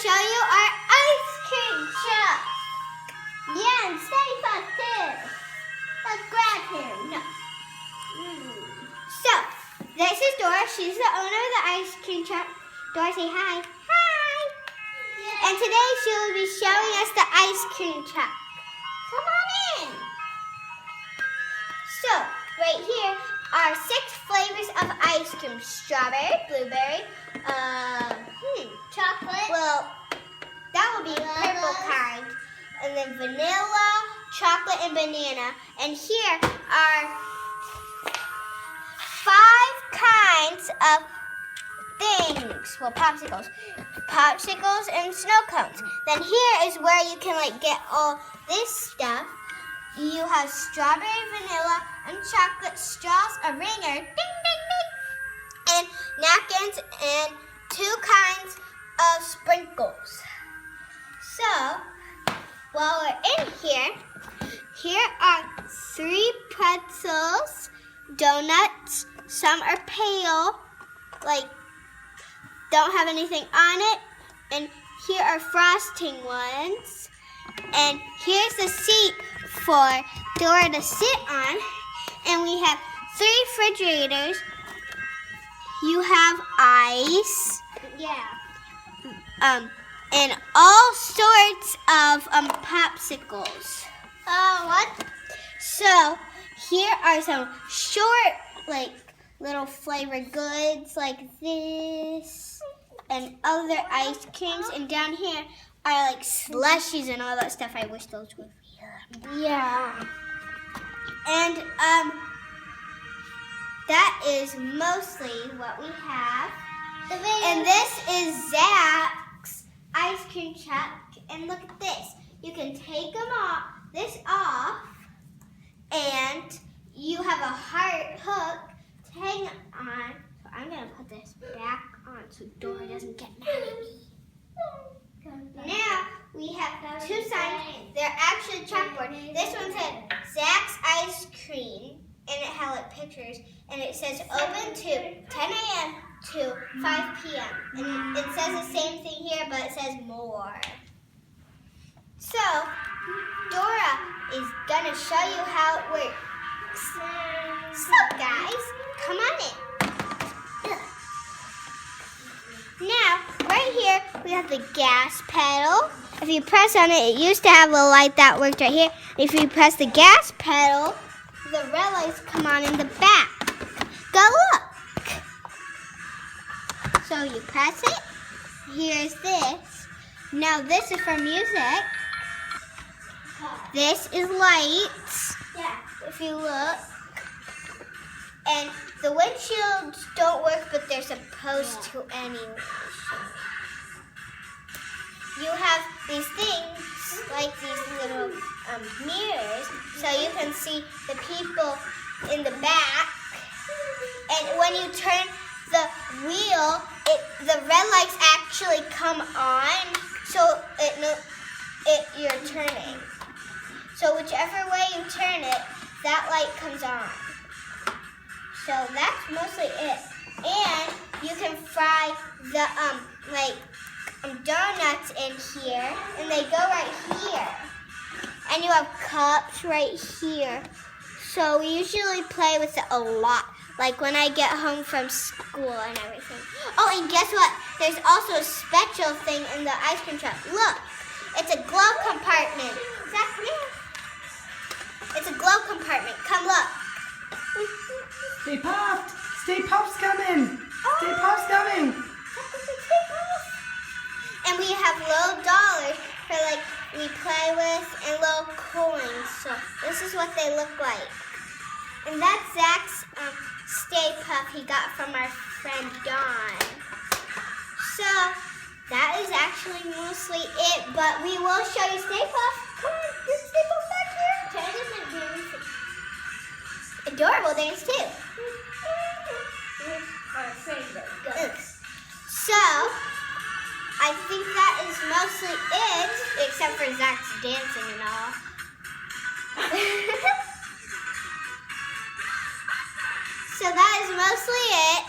show you our ice cream truck. Yeah, and Stay Puft too. Let's grab him. No. So, this is Dora. She's the owner of the ice cream truck. Dora, say hi. Hi. Yeah. And today she will be showing us the ice cream truck. Come on in. So, right here are 6 flavors of ice cream. Strawberry, blueberry, chocolate. Well, that would be purple kind. And then vanilla, chocolate, and banana. And here are 5 kinds of things. Well, popsicles. Popsicles and snow cones. Then here is where you can get all this stuff. You have strawberry, vanilla, and chocolate straws, a ringer, ding, ding, ding, and napkins, and 2 kinds of sprinkles. So, while we're in here are 3 pretzels, donuts. Some are pale, don't have anything on it. And here are frosting ones. And here's the seat for Dora to sit on. And we have 3 refrigerators. You have ice. Yeah. And all sorts of popsicles. What? So here are some short, little flavored goods like this, and other ice creams. And down here are slushies and all that stuff. I wish those were real. Yeah. And that is mostly what we have. And this is Zach's ice cream truck. And look at this. You can take this off, and you have a heart hook to hang on. So I'm going to put this back on so Dora doesn't get mad at me. Now we have 2 signs. They're actually chalkboard. This one said Zach's Ice Cream, and it had pictures, and it says open to 10 a.m. to 5 p.m. And it says the same thing here, but it says more. So Dora is going to show you how it works. So guys, come on in. Now, right here, we have the gas pedal. If you press on it, it used to have a light that worked right here. If you press the gas pedal, the red lights come on in the back. Go look. So you press it. Here's this. Now this is for music. This is lights. Yeah. If you look. And the windshields don't work, but they're supposed to anyway. You have these things, like these little mirrors, so you can see the people in the back. And when you turn the wheel, the red lights actually come on, so you're turning. So whichever way you turn it, that light comes on. So that's mostly it. And you can fry the donuts in here, and they go right here. And you have cups right here. So we usually play with it a lot, like when I get home from school and everything. Oh, and guess what? There's also a special thing in the ice cream truck. Look, it's a glove compartment. Zach, come here. It's a glove compartment. Come look. Stay Puft! Stay Puft's coming! Stay Puft's coming! And we have little dollars for we play with, and little coins. So this is what they look like. And that's Zach's Stay Puft he got from our friend Dawn. So that is actually mostly it, but we will show you Stay Puft. Come on, there's Stay Puft back here. Try to dance. Adorable dance too. Our favorite ghost. So I think that is mostly it, except for Zach's dancing and all. So that is mostly it.